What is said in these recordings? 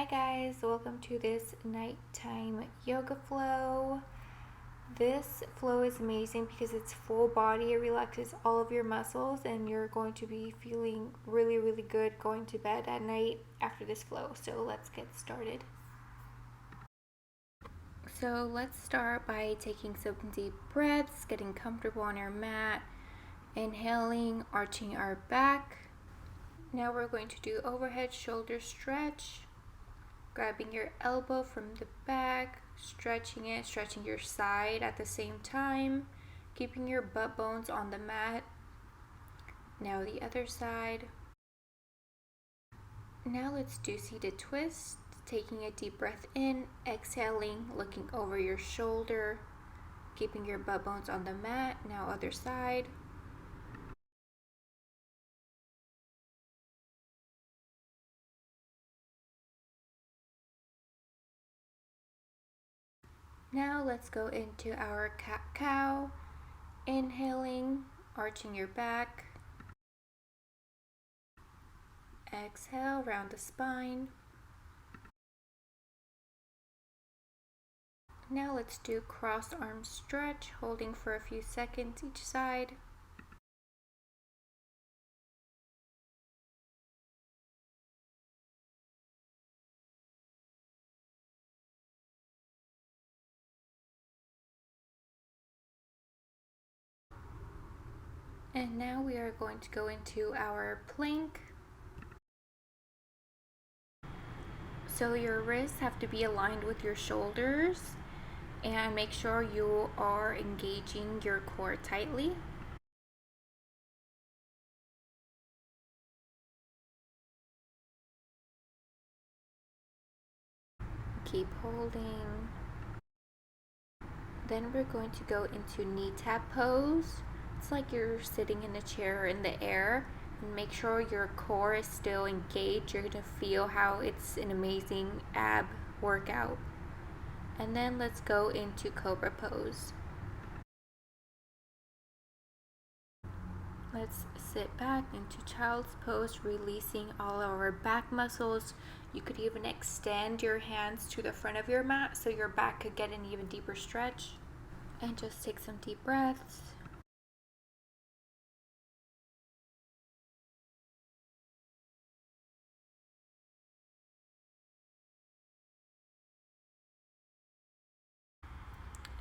Hi guys, welcome to this nighttime yoga flow. This flow is amazing because it's full body. It relaxes all of your muscles and you're going to be feeling really good going to bed at night after this flow. So let's get started. So let's start by taking some deep breaths, getting comfortable on our mat, inhaling, arching our back. Now we're going to do overhead shoulder stretch. Grabbing your elbow from the back, stretching it, stretching your side at the same time, keeping your butt bones on the mat. Now the other side. Now let's do seated twist, taking a deep breath in, exhaling, looking over your shoulder, keeping your butt bones on the mat. Now other side. Now let's go into our cat-cow. Inhaling, arching your back. Exhale, round the spine. Now let's do cross arm stretch, holding for a few seconds each side. And now we are going to go into our plank. So your wrists have to be aligned with your shoulders and make sure you are engaging your core tightly. Keep holding. Then we're going to go into knee tap pose. It's like you're sitting in a chair in the air. And make sure your core is still engaged. You're going to feel how it's an amazing ab workout. And then let's go into Cobra pose. Let's sit back into child's pose, releasing all of our back muscles. You could even extend your hands to the front of your mat so your back could get an even deeper stretch. And just take some deep breaths.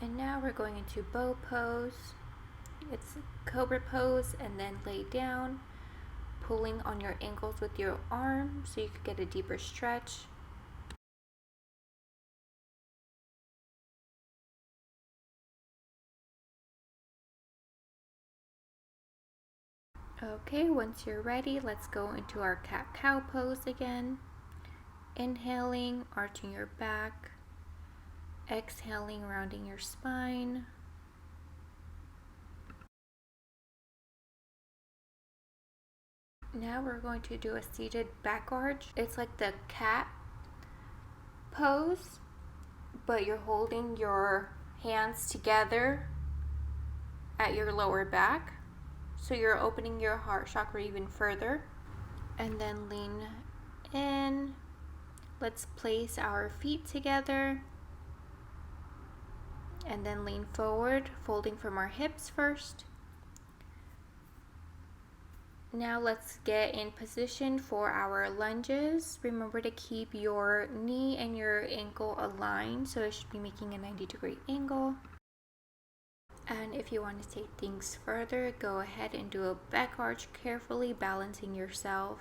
And now we're going into bow pose. It's Cobra pose, and then lay down, pulling on your ankles with your arm so you could get a deeper stretch. Okay, once you're ready, let's go into our cat-cow pose again. Inhaling, arching your back. Exhaling, rounding your spine. Now we're going to do a seated back arch. It's like the cat pose, but you're holding your hands together at your lower back. So you're opening your heart chakra even further. And then lean in. Let's place our feet together. And then lean forward, folding from our hips first. Now let's get in position for our lunges. Remember to keep your knee and your ankle aligned, so it should be making a 90-degree angle. And if you want to take things further, go ahead and do a back arch, carefully balancing yourself.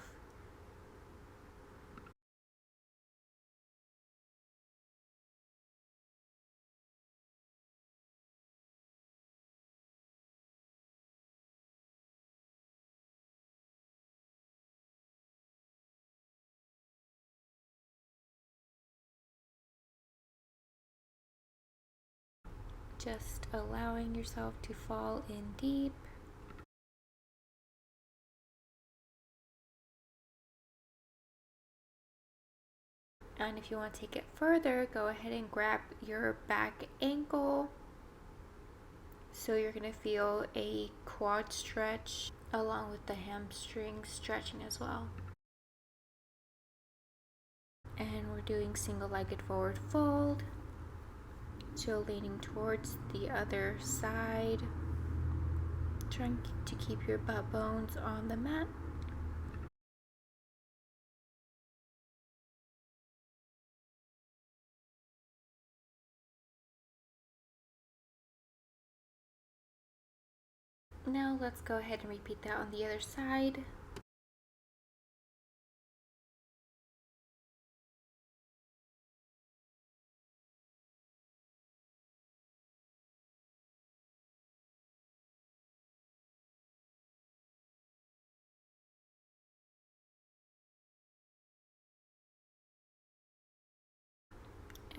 Just allowing yourself to fall in deep. And if you want to take it further, go ahead and grab your back ankle. So you're going to feel a quad stretch along with the hamstring stretching as well. And we're doing single-legged forward fold. So leaning towards the other side, trying to keep your butt bones on the mat. Now let's go ahead and repeat that on the other side.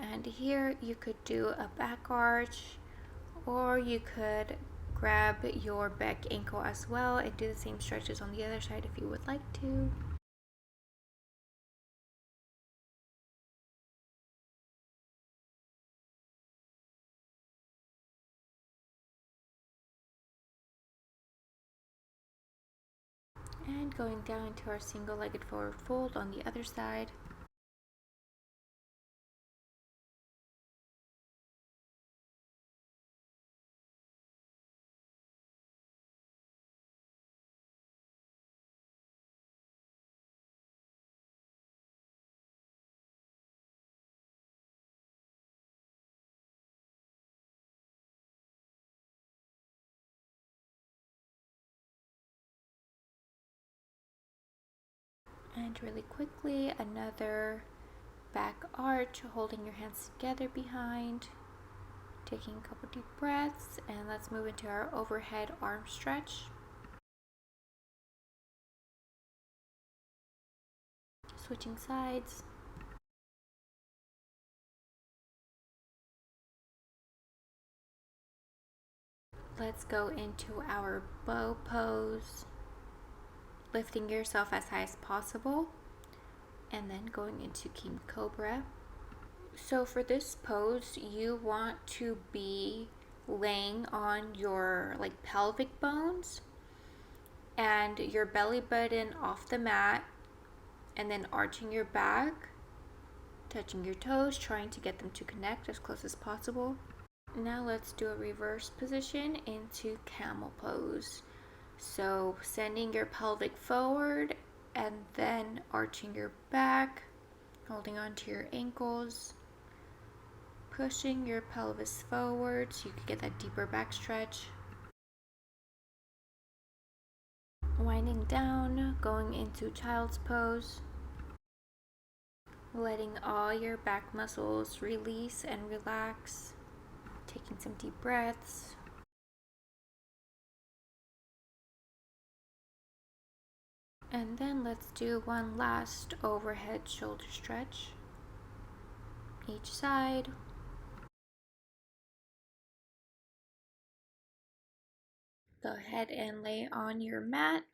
And here you could do a back arch, or you could grab your back ankle as well and do the same stretches on the other side if you would like to. And going down into our single-legged forward fold on the other side. And really quickly, another back arch, holding your hands together behind, taking a couple deep breaths, and let's move into our overhead arm stretch. Switching sides. Let's go into our bow pose, lifting yourself as high as possible, and then going into King Cobra. So for this pose, you want to be laying on your like pelvic bones and your belly button off the mat, and then arching your back, touching your toes, trying to get them to connect as close as possible. Now let's do a reverse position into camel pose. So sending your pelvic forward and then arching your back, holding onto your ankles, pushing your pelvis forward so you can get that deeper back stretch. Winding down, going into child's pose, letting all your back muscles release and relax, taking some deep breaths. And then let's do one last overhead shoulder stretch, each side. Go ahead and lay on your mat.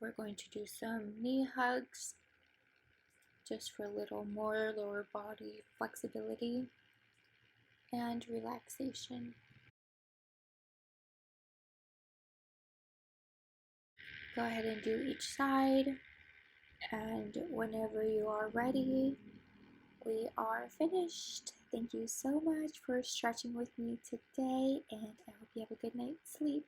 We're going to do some knee hugs just for a little more lower body flexibility and relaxation. Go ahead and do each side, and whenever you are ready, we are finished. Thank you so much for stretching with me today, and I hope you have a good night's sleep.